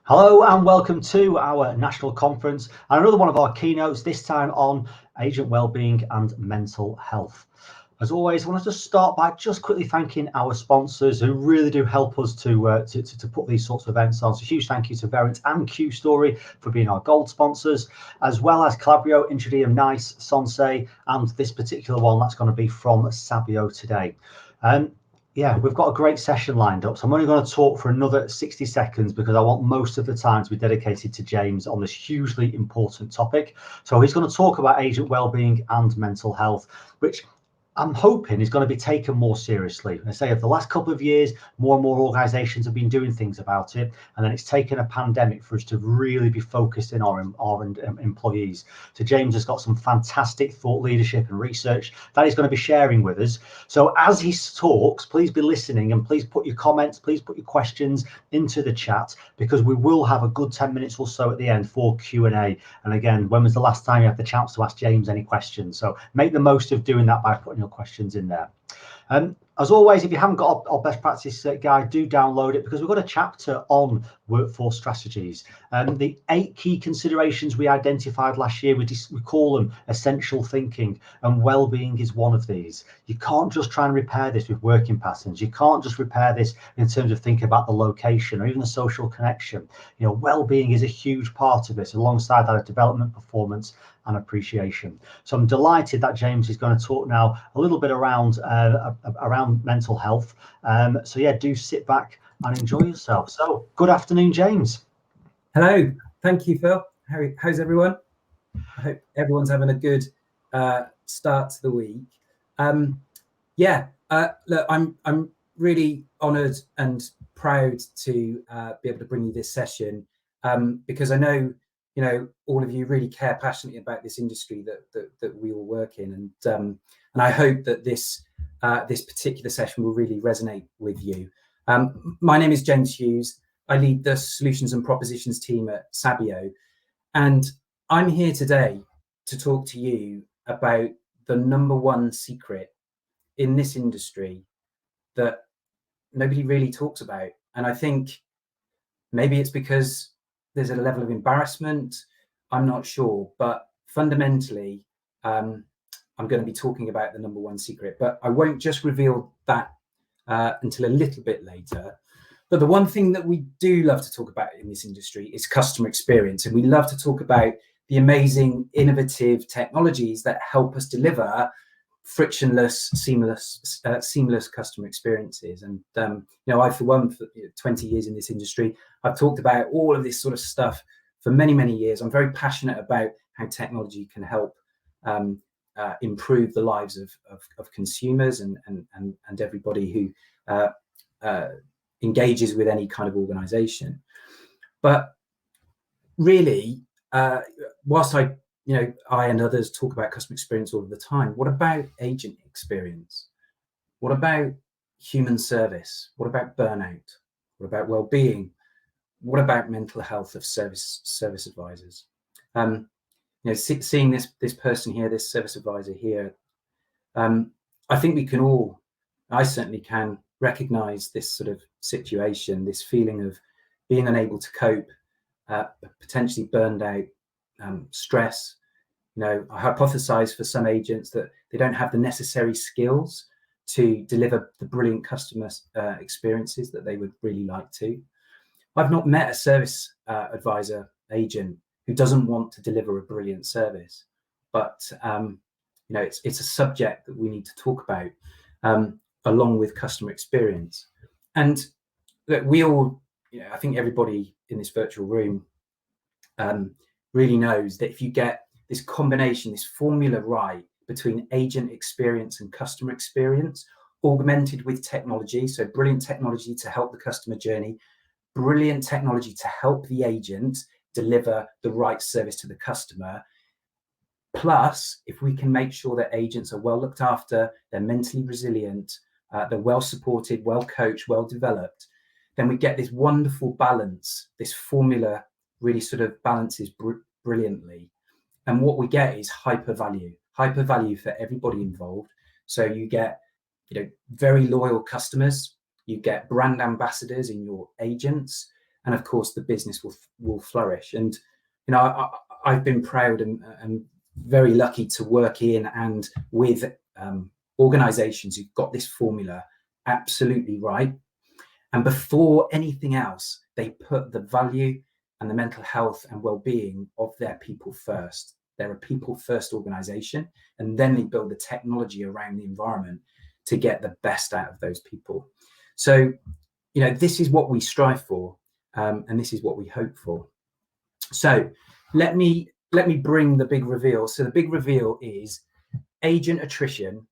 Hello and welcome to our national conference and another one of our keynotes, this time on agent wellbeing and mental health. As always, I want to just start by just quickly thanking our sponsors who really do help us to put these sorts of events on. So huge thank you to Verint and Q Story for being our gold sponsors, as well as Calabrio, Intradium, Nice, Sonsei, and this particular one that's going to be from Sabio today. Yeah, we've got a great session lined up. So I'm only going to talk for another 60 seconds because I want most of the time to be dedicated to James on this hugely important topic. So he's going to talk about agent wellbeing and mental health, which I'm hoping is going to be taken more seriously. I say over the last couple of years, more and more organisations have been doing things about it, and then it's taken a pandemic for us to really be focused in our employees. So James has got some fantastic thought leadership and research that he's going to be sharing with us. So as he talks, please be listening and please put your comments, please put your questions into the chat, because we will have a good 10 minutes or so at the end for Q&A. And again, when was the last time you had the chance to ask James any questions? So make the most of doing that by putting your questions in there. As always, if you haven't got our best practice guide, do download it, because we've got a chapter on workforce strategies. The 8 key considerations we identified last year, we call them essential thinking, and well-being is one of these. You can't just try and repair this with working patterns. You can't just repair this in terms of thinking about the location or even the social connection. You know, well-being is a huge part of this, alongside that of development, performance, and appreciation. So I'm delighted that James is going to talk now a little bit around mental health. So yeah, do sit back and enjoy yourself. So good afternoon, James. Hello, thank you, Phil. How's everyone? I hope everyone's having a good start to the week. Look, I'm really honoured and proud to be able to bring you this session, because I know, you know, all of you really care passionately about this industry that we all work in, and I hope that this particular session will really resonate with you. My name is James Hughes. I lead the Solutions and Propositions team at Sabio, and I'm here today to talk to you about the number one secret in this industry that nobody really talks about. And I think maybe it's because there's a level of embarrassment, I'm not sure, but fundamentally, I'm going to be talking about the number one secret, but I won't just reveal that until a little bit later. But the one thing that we do love to talk about in this industry is customer experience. And we love to talk about the amazing, innovative technologies that help us deliver frictionless, seamless customer experiences. And, you know, I, for one, for 20 years in this industry, I've talked about all of this sort of stuff for many, many years. I'm very passionate about how technology can help improve the lives of consumers and everybody who engages with any kind of organization. But really, whilst I and others talk about customer experience all of the time, what about agent experience? What about human service? What about burnout? What about well-being? What about mental health of service advisors? You know, seeing this person here, this service advisor here, I think we can all, I certainly can, recognize this sort of situation, this feeling of being unable to cope, potentially burned out, stress. You know, I hypothesize for some agents that they don't have the necessary skills to deliver the brilliant customer experiences that they would really like to. I've not met a service advisor agent who doesn't want to deliver a brilliant service, but you know, it's a subject that we need to talk about along with customer experience. And look, we all, you know, I think everybody in this virtual room really knows that if you get this combination, this formula right between agent experience and customer experience, augmented with technology, so brilliant technology to help the customer journey, brilliant technology to help the agent deliver the right service to the customer, plus if we can make sure that agents are well looked after, they're mentally resilient, they're well supported, well coached, well developed, then we get this wonderful balance. This formula really sort of balances brilliantly. And what we get is hyper value for everybody involved. So you get, you know, very loyal customers, you get brand ambassadors in your agents, and of course the business will flourish. And you know, I've been proud and very lucky to work in and with organizations who've got this formula absolutely right. And before anything else, they put the value and the mental health and well-being of their people first. They're a people-first organization, and then they build the technology around the environment to get the best out of those people. So, you know, this is what we strive for, and this is what we hope for. So let me bring the big reveal. So the big reveal is agent attrition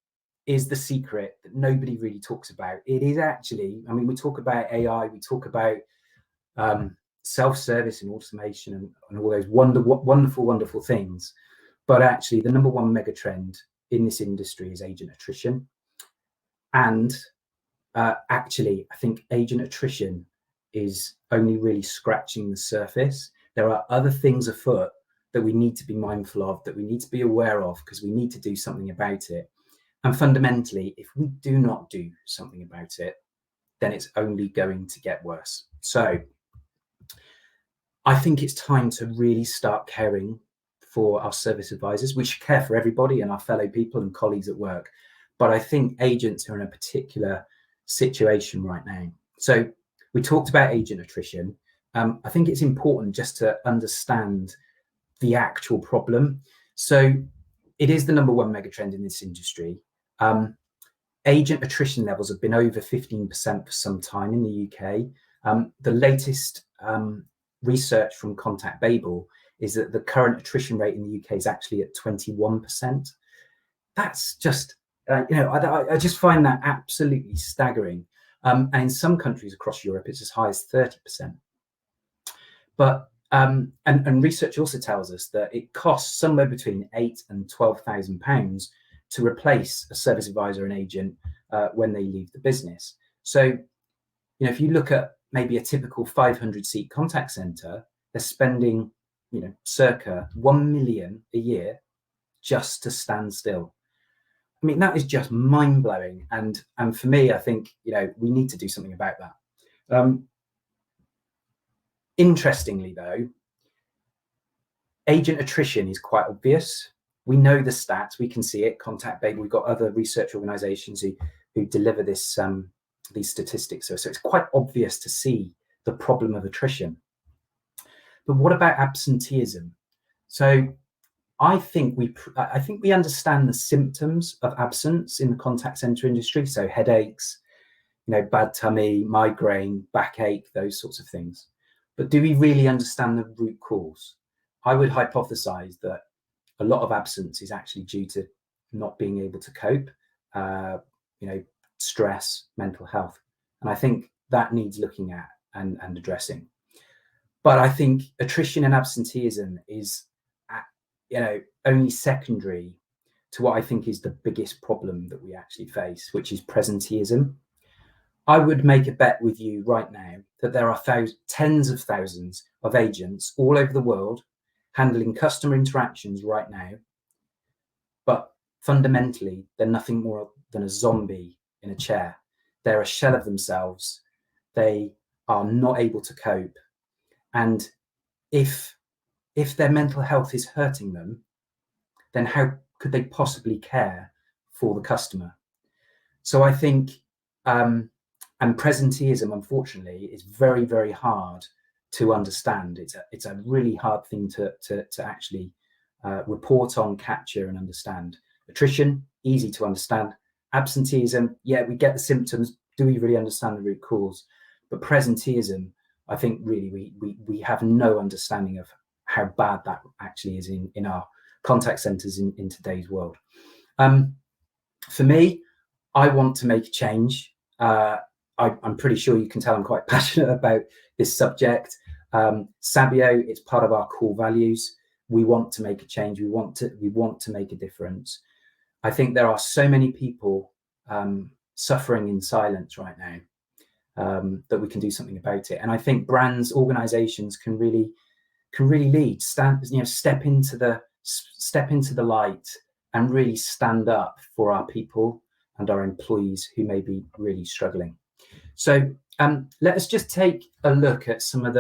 is the secret that nobody really talks about. It is actually, I mean, we talk about AI, we talk about self-service and automation and all those wonderful things. But actually, the number one mega trend in this industry is agent attrition. And actually, I think agent attrition is only really scratching the surface. There are other things afoot that we need to be mindful of, that we need to be aware of, because we need to do something about it. And fundamentally, if we do not do something about it, then it's only going to get worse. So I think it's time to really start caring for our service advisors. We should care for everybody and our fellow people and colleagues at work. But I think agents are in a particular situation right now. So we talked about agent attrition. I think it's important just to understand the actual problem. So it is the number one megatrend in this industry. Agent attrition levels have been over 15% for some time in the UK. The latest research from Contact Babel is that the current attrition rate in the UK is actually at 21%. That's just, you know, I just find that absolutely staggering. And in some countries across Europe, it's as high as 30%. But and research also tells us that it costs somewhere between £8,000 and £12,000 to replace a service advisor and agent when they leave the business. So, you know, if you look at maybe a typical 500-seat contact center, they're spending, you know, circa 1 million a year just to stand still. I mean, that is just mind-blowing. And for me, I think, you know, we need to do something about that. Interestingly, though, agent attrition is quite obvious. We know the stats, we can see it. Contact Babel, we've got other research organizations who deliver this these statistics. So it's quite obvious to see the problem of attrition. But what about absenteeism? So I think we understand the symptoms of absence in the contact center industry. So headaches, you know, bad tummy, migraine, backache, those sorts of things. But do we really understand the root cause? I would hypothesize that a lot of absence is actually due to not being able to cope, you know, stress, mental health. And I think that needs looking at and addressing. But I think attrition and absenteeism is, you know, only secondary to what I think is the biggest problem that we actually face, which is presenteeism. I would make a bet with you right now that there are tens of thousands of agents all over the world handling customer interactions right now, but fundamentally, they're nothing more than a zombie in a chair. They're a shell of themselves. They are not able to cope. And if their mental health is hurting them, then how could they possibly care for the customer? So I think, and presenteeism, unfortunately, is very, very hard to understand. It's a really hard thing to actually report on, capture, and understand. Attrition, easy to understand. Absenteeism, yeah, we get the symptoms. Do we really understand the root cause? But presenteeism, I think really we have no understanding of how bad that actually is in our contact centers in today's world. For me, I want to make a change. I'm pretty sure you can tell I'm quite passionate about this subject. Sabio, it's part of our core values. We want to make a change. We want to make a difference. I think there are so many people suffering in silence right now that we can do something about it. And I think brands, organizations can really lead, step into the light and really stand up for our people and our employees who may be really struggling. So let us just take a look at some of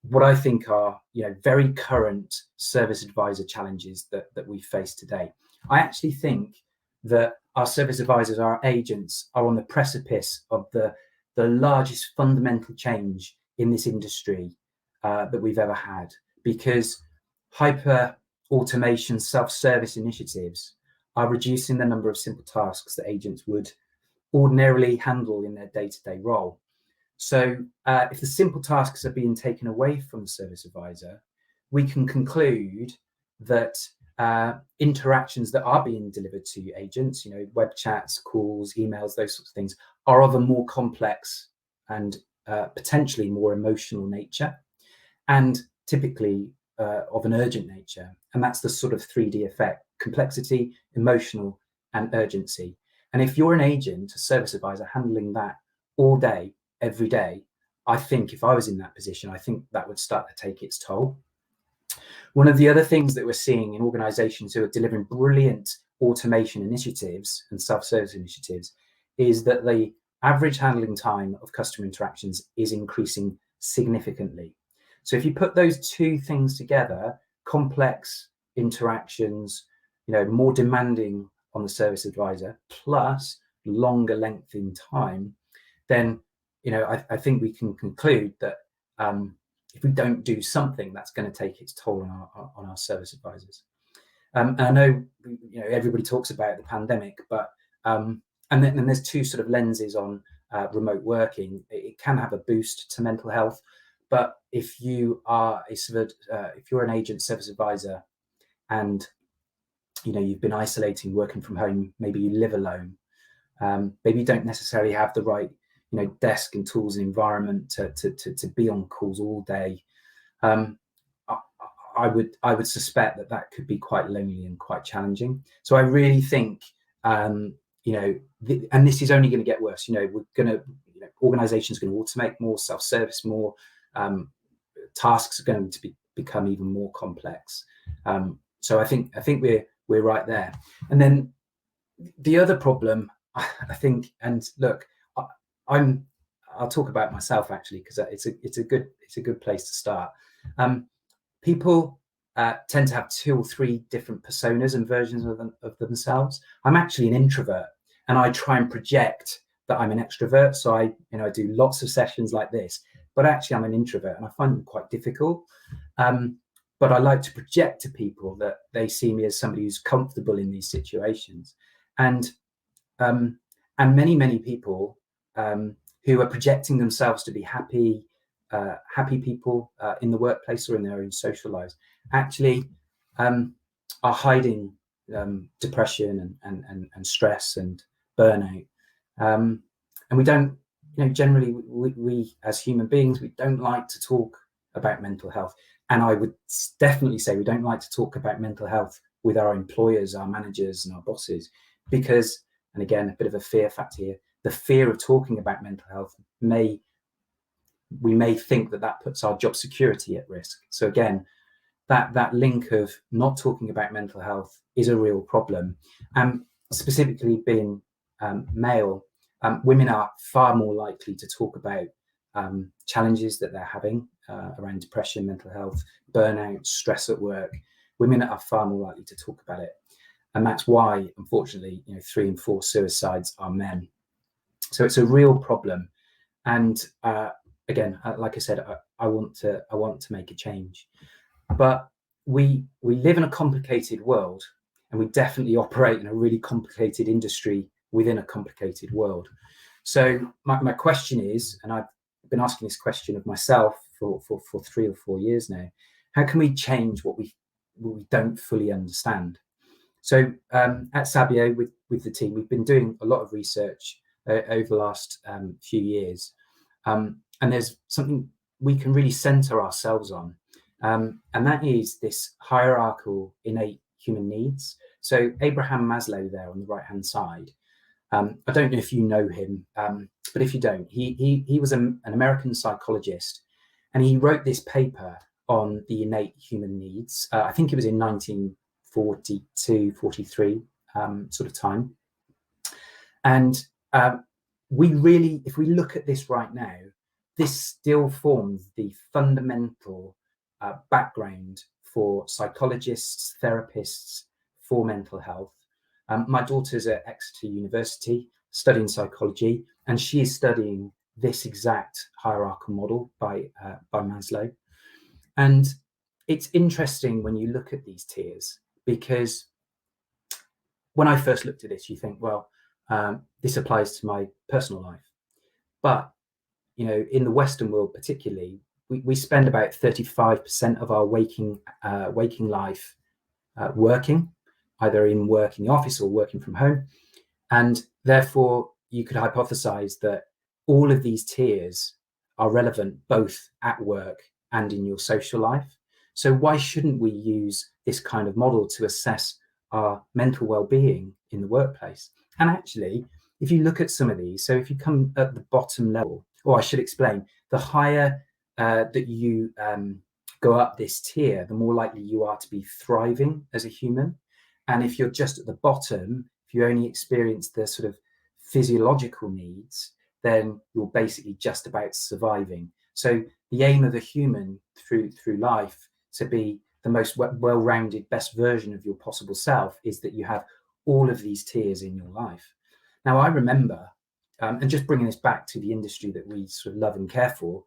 what I think are very current service advisor challenges that we face today. I actually think that our service advisors, our agents, are on the precipice of the largest fundamental change in this industry that we've ever had, because hyper automation, self-service initiatives are reducing the number of simple tasks that agents would ordinarily handle in their day-to-day role. So if the simple tasks are being taken away from the service advisor, we can conclude that interactions that are being delivered to agents, web chats, calls, emails, those sorts of things, are of a more complex and potentially more emotional nature, and typically of an urgent nature. And that's the sort of 3D effect: complexity, emotional, and urgency. And if you're an agent, a service advisor, handling that all day, every day, I think if I was in that position, I think that would start to take its toll. One of the other things that we're seeing in organizations who are delivering brilliant automation initiatives and self-service initiatives is that the average handling time of customer interactions is increasing significantly. So if you put those two things together, complex interactions, more demanding on the service advisor, plus longer length in time, then I think we can conclude that if we don't do something, that's going to take its toll on our service advisors. And I know everybody talks about the pandemic, but and then there's two sort of lenses on remote working. It can have a boost to mental health, but if you are if you're an agent service advisor and you've been isolating, working from home, maybe you live alone, maybe you don't necessarily have the right desk and tools and environment to be on calls all day. I would suspect that could be quite lonely and quite challenging. So I really think and this is only going to get worse. Organizations are going to automate more, self-service more, tasks are going to become even more complex. So I think we're right there. And then the other problem, I think, and look, I'll talk about myself actually, because it's a good place to start. People tend to have 2 or 3 different personas and versions of themselves. I'm actually an introvert, and I try and project that I'm an extrovert. So I do lots of sessions like this, but actually I'm an introvert, and I find them quite difficult. But I like to project to people that they see me as somebody who's comfortable in these situations, and many people who are projecting themselves to be happy people in the workplace or in their own social lives actually are hiding depression and stress and burnout. And we don't, generally we as human beings, we don't like to talk about mental health. And I would definitely say we don't like to talk about mental health with our employers, our managers and our bosses, because, and again, a bit of a fear factor here, the fear of talking about mental health we may think that puts our job security at risk. So again, that link of not talking about mental health is a real problem. Specifically being male, women are far more likely to talk about challenges that they're having around depression, mental health, burnout, stress at work. Women are far more likely to talk about it. And that's why, unfortunately, 3 in 4 suicides are men. So it's a real problem. And again, like I said, I want to make a change. But we live in a complicated world, and we definitely operate in a really complicated industry within a complicated world. So my question is, and I've been asking this question of myself for 3 or 4 years now, how can we change what we don't fully understand? So at Sabio, with the team, we've been doing a lot of research over the last few years. And there's something we can really center ourselves on. And that is this hierarchical innate human needs. So Abraham Maslow there on the right-hand side, I don't know if you know him, but if you don't, he was an American psychologist, and he wrote this paper on the innate human needs. I think it was in 1942, 43 sort of time. And if we look at this right now, this still forms the fundamental background for psychologists, therapists, for mental health. My daughter's at Exeter University studying psychology, and she is studying this exact hierarchical model by Maslow. And it's interesting when you look at these tiers, because when I first looked at this, you think, well, this applies to my personal life. But, you know, in the Western world particularly, we spend about 35% of our waking life working, either in work in the office or working from home. And therefore, you could hypothesize that all of these tiers are relevant both at work and in your social life. So why shouldn't we use this kind of model to assess our mental well-being in the workplace? And actually, if you look at some of these, so if you come at the bottom level, or I should explain, the higher that you go up this tier, the more likely you are to be thriving as a human. And if you're just at the bottom, if you only experience the sort of physiological needs, then you're basically just about surviving. So the aim of a human through life to be the most well-rounded, best version of your possible self is that you have all of these tiers in your life. Now, I remember, and just bringing this back to the industry that we sort of love and care for,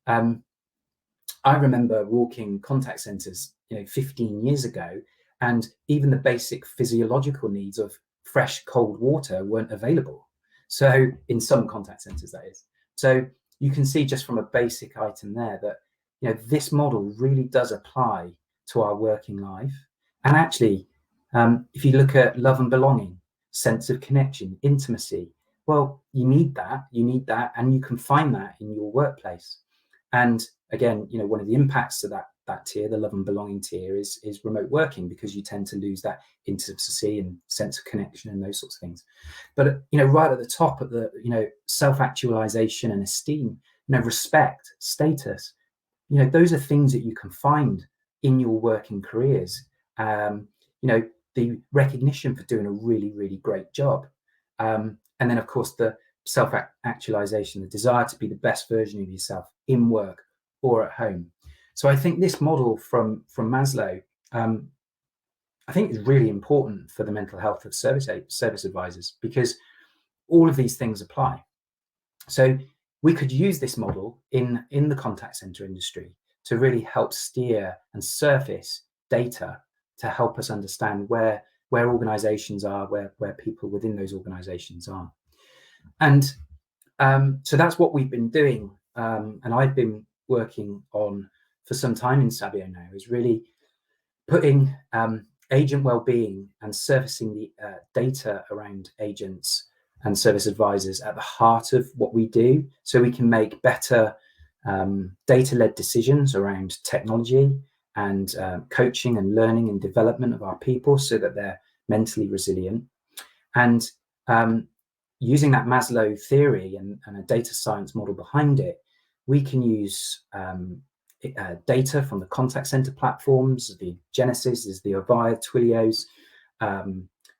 I remember walking contact centers, 15 years ago, and even the basic physiological needs of fresh, cold water weren't available. So in some contact centers, that is. So you can see just from a basic item there that, this model really does apply to our working life. And actually, if you look at love and belonging, sense of connection, intimacy, well, you need that, and you can find that in your workplace. And again, one of the impacts of that tier, the love and belonging tier, is remote working, because you tend to lose that intimacy and sense of connection and those sorts of things. But right at the top of the self-actualization and esteem, respect, status, those are things that you can find in your working careers. The recognition for doing a really, really great job, and then of course the self-actualization, the desire to be the best version of yourself in work or at home. So I think this model from Maslow, I think is really important for the mental health of service advisors, because all of these things apply. So we could use this model in the contact center industry to really help steer and surface data to help us understand where organizations are, where people within those organizations are. And so that's what we've been doing, and I've been working on for some time in Sabio now, is really putting agent well-being and surfacing the data around agents and service advisors at the heart of what we do, so we can make better data-led decisions around technology and coaching and learning and development of our people so that they're mentally resilient. And using that Maslow theory and a data science model behind it, we can use data from the contact center platforms, the Genesis, the Avaya, Twilios,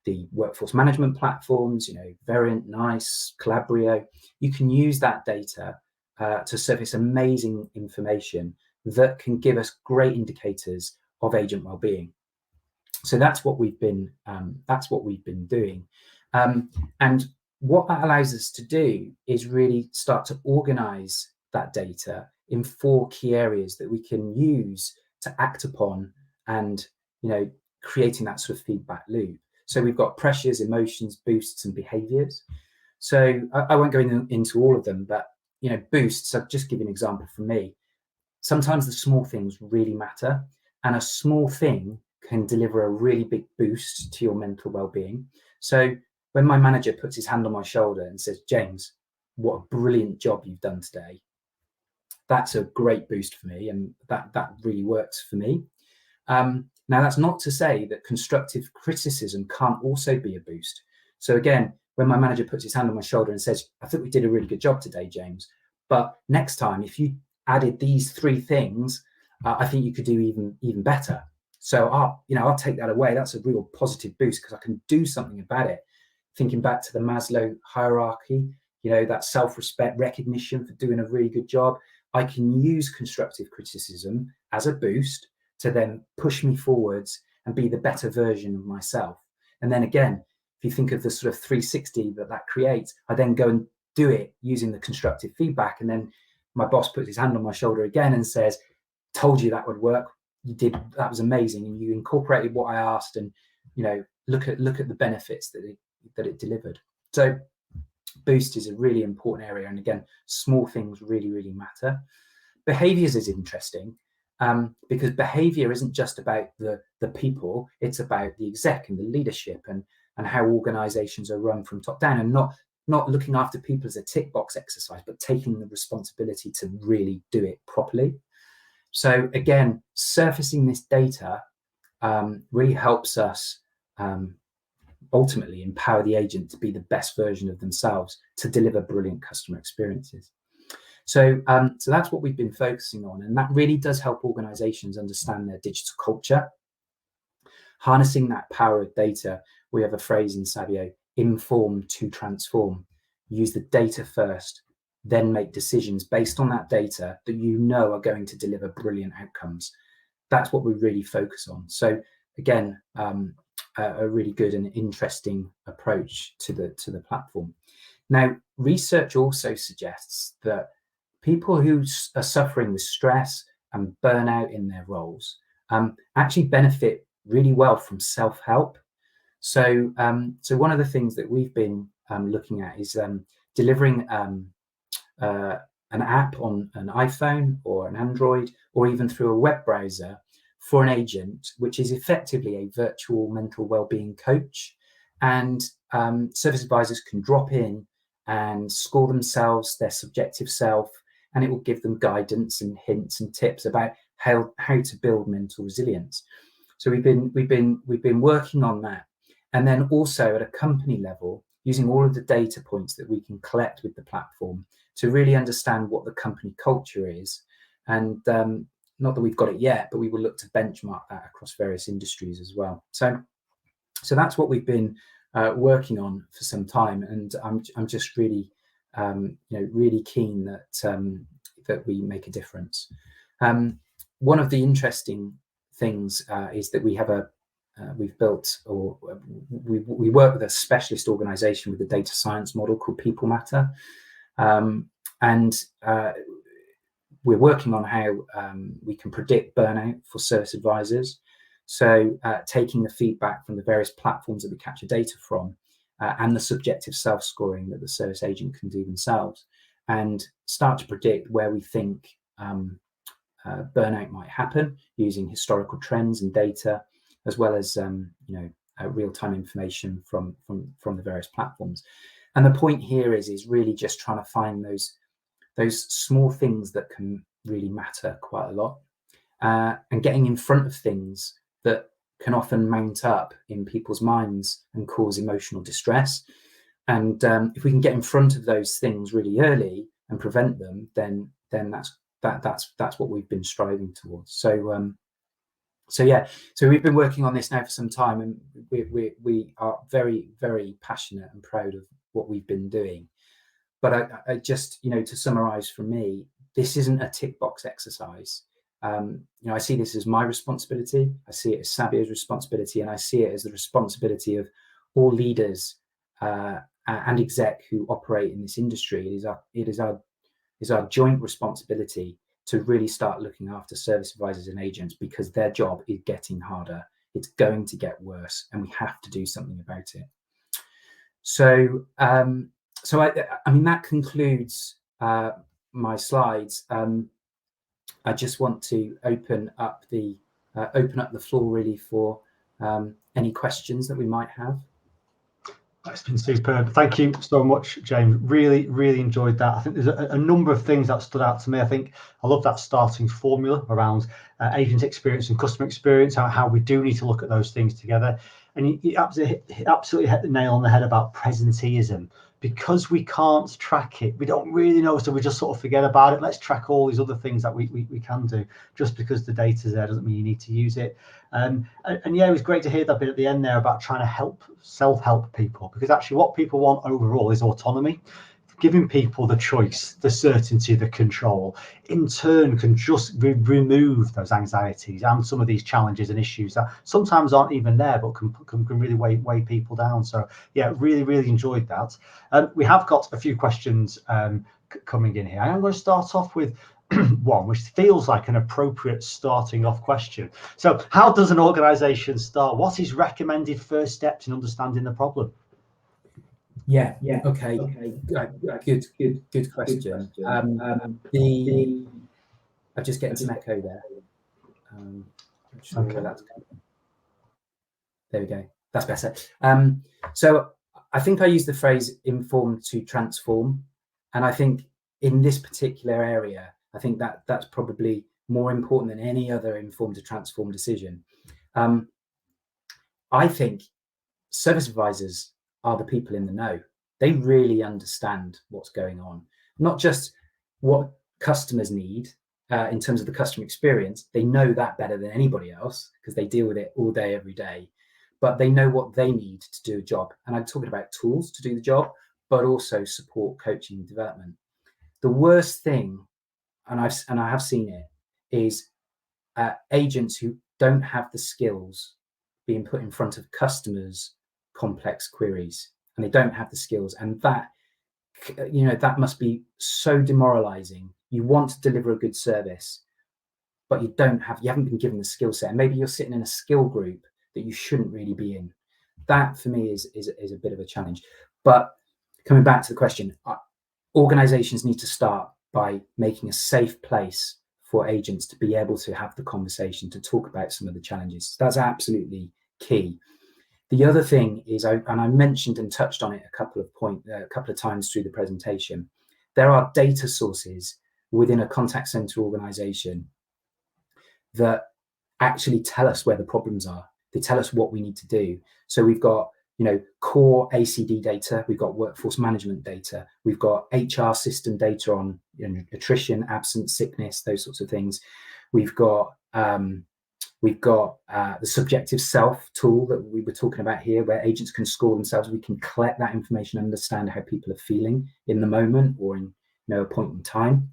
the workforce management platforms, Variant, Nice, Calabrio. You can use that data to surface amazing information that can give us great indicators of agent well-being. So that's what we've been doing, and what that allows us to do is really start to organize that data in 4 key areas that we can use to act upon, and creating that sort of feedback loop. So we've got pressures, emotions, boosts, and behaviors. So I won't go into all of them, but boosts, I'll just give you an example from me. Sometimes the small things really matter, and a small thing can deliver a really big boost to your mental well-being. So when my manager puts his hand on my shoulder and says, "James, what a brilliant job you've done today," that's a great boost for me, and that really works for me. Now, that's not to say that constructive criticism can't also be a boost. So again, when my manager puts his hand on my shoulder and says, "I think we did a really good job today, James, but next time, if you added these 3 things, I think you could do even better." So I'll take that away. That's a real positive boost because I can do something about it. Thinking back to the Maslow hierarchy, that self-respect, recognition for doing a really good job. I can use constructive criticism as a boost to then push me forwards and be the better version of myself. And then again, if you think of the sort of 360 that creates, I then go and do it using the constructive feedback. And then my boss puts his hand on my shoulder again and says, told you that would work. You did, that was amazing. And you incorporated what I asked, and, look at the benefits that it delivered. So boost is a really important area. And again, small things really, really matter. Behaviors is interesting because behavior isn't just about the people, it's about the exec and the leadership and how organizations are run from top down, and not looking after people as a tick box exercise, but taking the responsibility to really do it properly. So again, surfacing this data really helps us ultimately empower the agent to be the best version of themselves to deliver brilliant customer experiences. So that's what we've been focusing on, and that really does help organizations understand their digital culture. Harnessing that power of data, we have a phrase in Sabio, inform to transform. Use the data first, then make decisions based on that data that are going to deliver brilliant outcomes. That's what we really focus on. So again, a really good and interesting approach to the platform. Now, research also suggests that people who are suffering with stress and burnout in their roles actually benefit really well from self-help. So one of the things that we've been looking at is delivering an app on an iPhone or an Android, or even through a web browser for an agent, which is effectively a virtual mental wellbeing coach. And service advisors can drop in and score themselves, their subjective self, and it will give them guidance and hints and tips about how to build mental resilience. So we've been working on that, and then also at a company level, using all of the data points that we can collect with the platform to really understand what the company culture is. And not that we've got it yet, but we will look to benchmark that across various industries as well. So that's what we've been working on for some time, and I'm just really really keen that we make a difference. One of the interesting things is that we have we've built, or we work with a specialist organization with a data science model called People Matter, and we're working on how we can predict burnout for service advisors. So taking the feedback from the various platforms that we capture data from and the subjective self-scoring that the service agent can do themselves, and start to predict where we think burnout might happen using historical trends and data, as well as real-time information from the various platforms. And the point here is really just trying to find those small things that can really matter quite a lot, and getting in front of things that can often mount up in people's minds and cause emotional distress. And if we can get in front of those things really early and prevent them, then that's what we've been striving towards. So we've been working on this now for some time, and we are very, very passionate and proud of what we've been doing. But I just, to summarize from me, this isn't a tick box exercise. I see this as my responsibility. I see it as Sabio's responsibility, and I see it as the responsibility of all leaders and exec who operate in this industry. It is our joint responsibility to really start looking after service advisors and agents, because their job is getting harder. It's going to get worse, and we have to do something about it. So that concludes my slides. I just want to open up the floor really for any questions that we might have. That's been superb. Thank you so much, James. Really, really enjoyed that. I think there's a number of things that stood out to me. I think I love that starting formula around agent experience and customer experience, how we do need to look at those things together. And you absolutely hit the nail on the head about presenteeism. Because we can't track it, we don't really know, so we just sort of forget about it. Let's track all these other things that we can do. Just because the data's there doesn't mean you need to use it. And yeah, it was great to hear that bit at the end there about trying to self-help people, because actually what people want overall is autonomy. giving people the choice, the certainty, the control, in turn can just remove those anxieties and some of these challenges and issues that sometimes aren't even there, but can really weigh people down. So yeah, really enjoyed that. We have got a few questions coming in here. I'm going to start off with one which feels like an appropriate starting off question. So how does an organization start? What is recommended first steps in understanding the problem? Yeah. Okay. Good question. I'm just getting some echo there. Not sure where that's coming from. There we go. That's better. So I think I used the phrase inform to transform, and I think in this particular area, I think that that's probably more important than any other inform to transform decision. I think service advisors are the people in the know. They really understand what's going on, not just what customers need in terms of the customer experience. They know that better than anybody else because they deal with it all day, every day. But they know what they need to do a job. And I'm talking about tools to do the job, but also support, coaching, and development. The worst thing, and I have seen it, is agents who don't have the skills being put in front of customers' complex queries, and they don't have the skills, and that that must be so demoralizing. You want to deliver a good service, but you haven't been given the skill set, and maybe you're sitting in a skill group that you shouldn't really be in. That for me is a bit of a challenge. But coming back to the question, organizations need to start by making a safe place for agents to be able to have the conversation, to talk about some of the challenges. That's absolutely key. The other thing is, and I mentioned and touched on it a couple of times through the presentation, there are data sources within a contact center organization that actually tell us where the problems are. They tell us what we need to do. So we've got, core ACD data, we've got workforce management data, we've got HR system data on attrition, absence, sickness, those sorts of things. We've got the subjective self tool that we were talking about here, where agents can score themselves. We can collect that information, understand how people are feeling in the moment or in a point in time,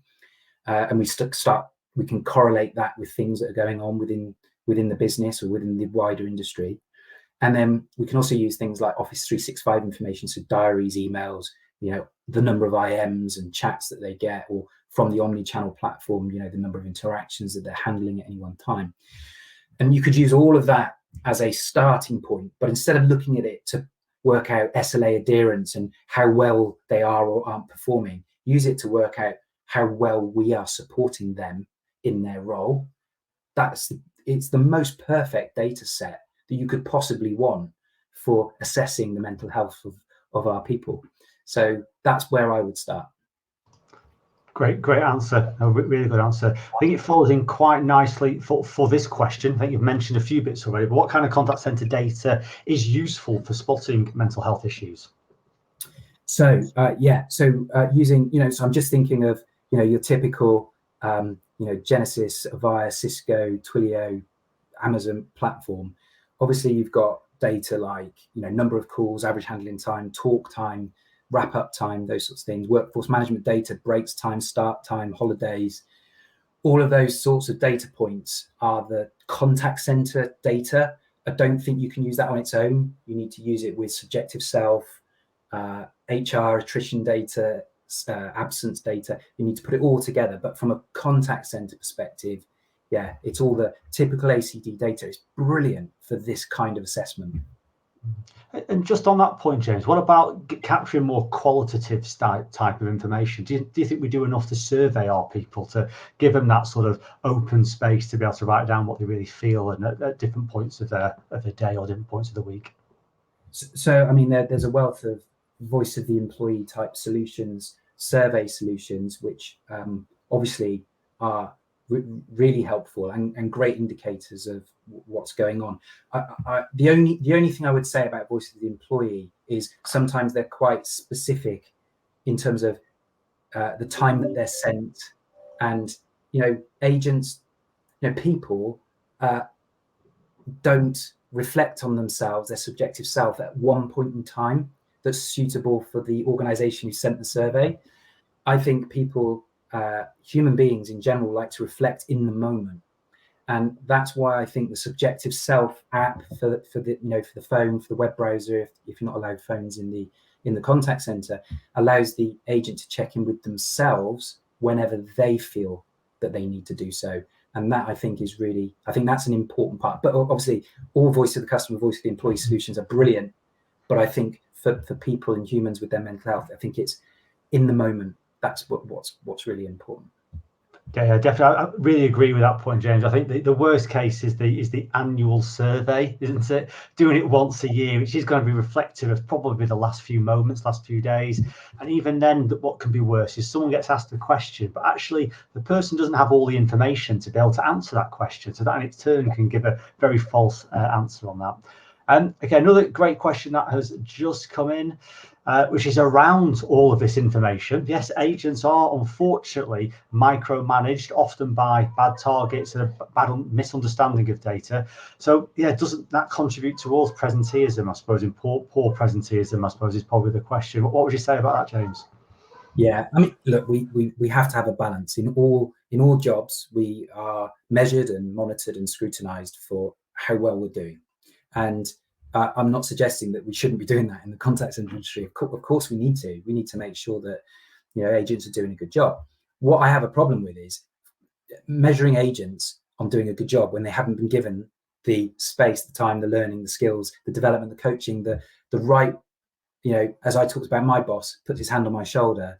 and we can correlate that with things that are going on within the business or within the wider industry. And then we can also use things like Office 365 information, so diaries, emails, the number of IMs and chats that they get, or from the omni-channel platform, the number of interactions that they're handling at any one time. And you could use all of that as a starting point, but instead of looking at it to work out SLA adherence and how well they are or aren't performing, use it to work out how well we are supporting them in their role. It's the most perfect data set that you could possibly want for assessing the mental health of our people. So that's where I would start. Great answer. A really good answer. I think it falls in quite nicely for this question. I think you've mentioned a few bits already, but what kind of contact center data is useful for spotting mental health issues? So using, so I'm just thinking of, your typical, Genesis, Avaya, Cisco, Twilio, Amazon platform. Obviously, you've got data like, number of calls, average handling time, talk time, wrap up time, those sorts of things, workforce management data, breaks time, start time, holidays. All of those sorts of data points are the contact center data. I don't think you can use that on its own. You need to use it with subjective self, HR, attrition data, absence data. You need to put it all together. But from a contact center perspective, yeah, it's all the typical ACD data. It's brilliant for this kind of assessment. And just on that point, James, what about capturing more qualitative type of information? Do you think we do enough to survey our people, to give them that sort of open space to be able to write down what they really feel and at different points of the day or different points of the week? So I mean, there's a wealth of voice of the employee type solutions, survey solutions, which obviously are really helpful and great indicators of what's going on. The only thing I would say about voice of the employee is sometimes they're quite specific in terms of the time that they're sent, and agents, people don't reflect on themselves, their subjective self, at one point in time. that's suitable for the organization who sent the survey. I think people, human beings in general, like to reflect in the moment. And that's why I think the subjective self app for the phone, for the web browser, if you're not allowed phones in the contact center, allows the agent to check in with themselves whenever they feel that they need to do so. And that I think that's an important part. But obviously, all voice of the customer, voice of the employee solutions are brilliant. But I think for people and humans with their mental health, I think it's in the moment. That's what's really important. Yeah, definitely. I really agree with that point, James. I think the worst case is the annual survey, isn't it? Doing it once a year, which is going to be reflective of probably the last few moments, last few days. And even then, what can be worse is someone gets asked a question, but actually the person doesn't have all the information to be able to answer that question. So that in its turn can give a very false answer on that. Okay, another great question that has just come in, which is around all of this information. Yes, agents are unfortunately micromanaged, often by bad targets and a bad misunderstanding of data. So yeah, doesn't that contribute towards presenteeism, I suppose, in poor presenteeism, I suppose, is probably the question. What would you say about that, James? Yeah, I mean, look, we have to have a balance. In all jobs, we are measured and monitored and scrutinized for how well we're doing. And I'm not suggesting that we shouldn't be doing that in the contact center industry. Of course, we need to. We need to make sure that agents are doing a good job. What I have a problem with is measuring agents on doing a good job when they haven't been given the space, the time, the learning, the skills, the development, the coaching, the right. As I talked about, my boss put his hand on my shoulder.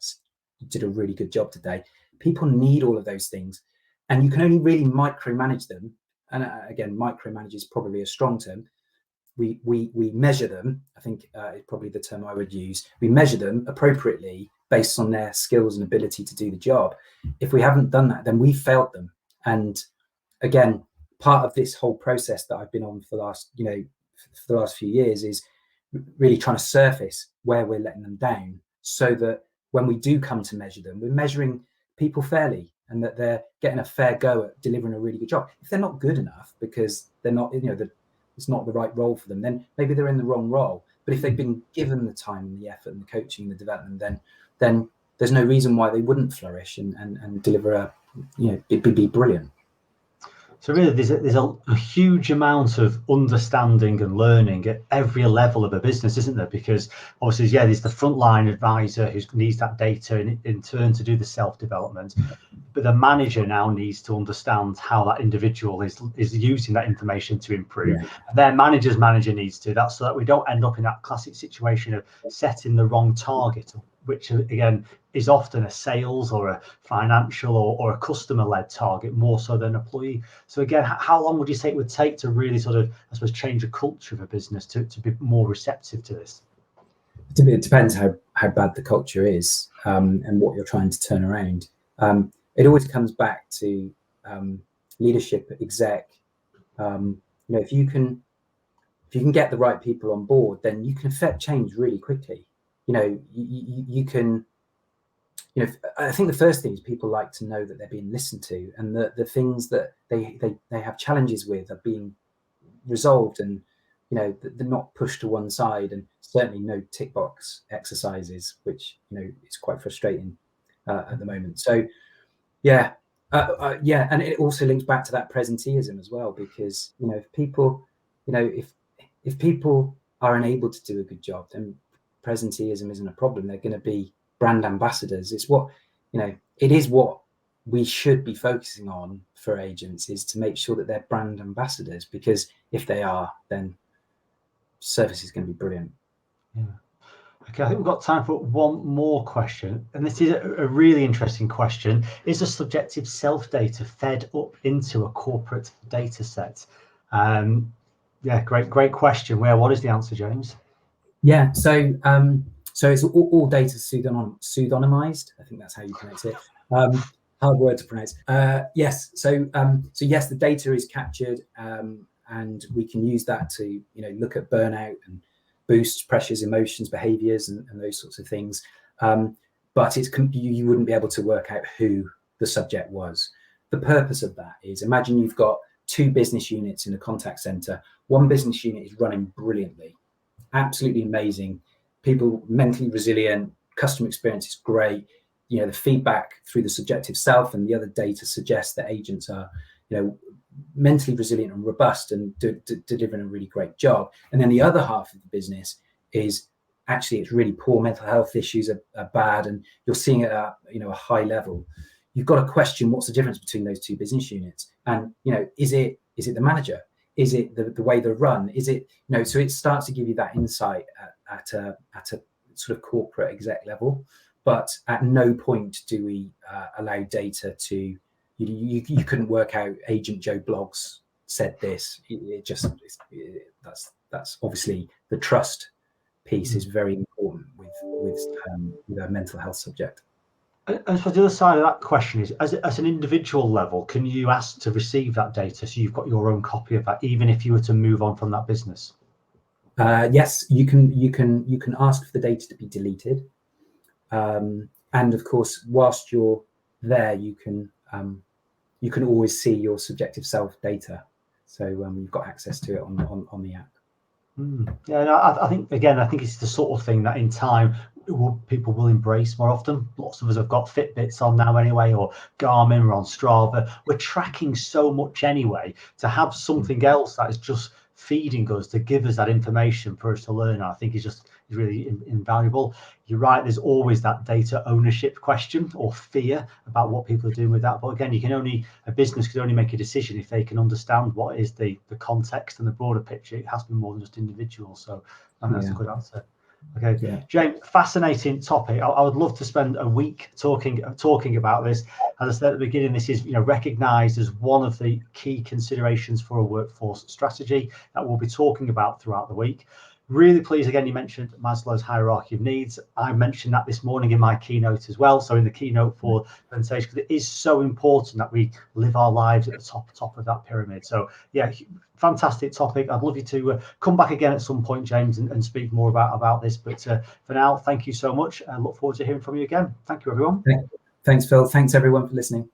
You did a really good job today. People need all of those things, and you can only really micromanage them. And again, micromanage is probably a strong term. We measure them. I think is probably the term I would use. We measure them appropriately based on their skills and ability to do the job. If we haven't done that, then we failed them. And again, part of this whole process that I've been on for the last few years is really trying to surface where we're letting them down, so that when we do come to measure them, we're measuring people fairly and that they're getting a fair go at delivering a really good job. If they're not good enough because they're not, it's not the right role for them, then maybe they're in the wrong role. But if they've been given the time and the effort and the coaching and the development, then there's no reason why they wouldn't flourish and deliver it'd be brilliant. So really, there's a huge amount of understanding and learning at every level of a business, isn't there? Because obviously, there's the frontline advisor who needs that data in turn to do the self-development. But the manager now needs to understand how that individual is using that information to improve. Yeah. Their manager's manager needs to. That's so that we don't end up in that classic situation of setting the wrong target, which again is often a sales or a financial or a customer-led target more so than employee. So again, how long would you say it would take to really sort of, I suppose, change the culture of a business to be more receptive to this? It depends how bad the culture is and what you're trying to turn around. It always comes back to leadership, exec. If you can get the right people on board, then you can affect change really quickly. You can. I think the first thing is people like to know that they're being listened to, and that the things that they have challenges with are being resolved, and they're not pushed to one side, and certainly no tick box exercises, which is quite frustrating at the moment. So. Yeah, and it also links back to that presenteeism as well, because if people, if people are unable to do a good job, then presenteeism isn't a problem. They're going to be brand ambassadors. It's what it is what we should be focusing on for agents, is to make sure that they're brand ambassadors, because if they are, then service is going to be brilliant. Yeah. Okay, I think we've got time for one more question, and this is a really interesting question. Is the subjective self-data fed up into a corporate data set? Great question. What is the answer, James? Yeah, so it's all data pseudonymized. I think that's how you pronounce it. Hard word to pronounce. Yes, so yes, the data is captured, and we can use that to look at burnout and boosts, pressures, emotions, behaviors, and those sorts of things. But you wouldn't be able to work out who the subject was. The purpose of that is, imagine you've got two business units in a contact center. One business unit is running brilliantly, absolutely amazing. people mentally resilient, customer experience is great. You know, the feedback through the subjective self and the other data suggests that agents are, you know, mentally resilient and robust and delivering a really great job. And then the other half of the business is actually it's really poor, mental health issues are bad, and you're seeing it at, you know, a high level. You've got to question what's the difference between those two business units, and, you know, is it the manager, is it the way they're run, is it, you know, so it starts to give you that insight at a sort of corporate exec level. But at no point do we allow data to, you couldn't work out Agent Joe Blogs said this. That's obviously the trust piece is very important with a mental health subject. And so the other side of that question is, as an individual level, can you ask to receive that data so you've got your own copy of that, even if you were to move on from that business? Yes, you can ask for the data to be deleted, and of course, whilst you're there, you can always see your subjective self data. So you've got access to it on the app. Yeah, I think it's the sort of thing that in time people will embrace more often. Lots of us have got Fitbits on now anyway, or Garmin, or on Strava. We're tracking so much anyway. To have something else that is just feeding us to give us that information for us to learn, I think is really invaluable. You're right, there's always that data ownership question or fear about what people are doing with that. But again, a business can only make a decision if they can understand what is the context and the broader picture. It has to be more than just individuals. So I think that's a good answer. Okay, yeah. James, fascinating topic. I would love to spend a week talking about this. As I said at the beginning, this is recognised as one of the key considerations for a workforce strategy that we'll be talking about throughout the week. Really pleased, again, you mentioned Maslow's hierarchy of needs. I mentioned that this morning in my keynote as well. So in the keynote for presentation, because it is so important that we live our lives at the top of that pyramid. So yeah, fantastic topic. I'd love you to come back again at some point, James, and speak more about this. But for now, thank you so much. I look forward to hearing from you again. Thank you, everyone. Thanks, Phil. Thanks, everyone, for listening.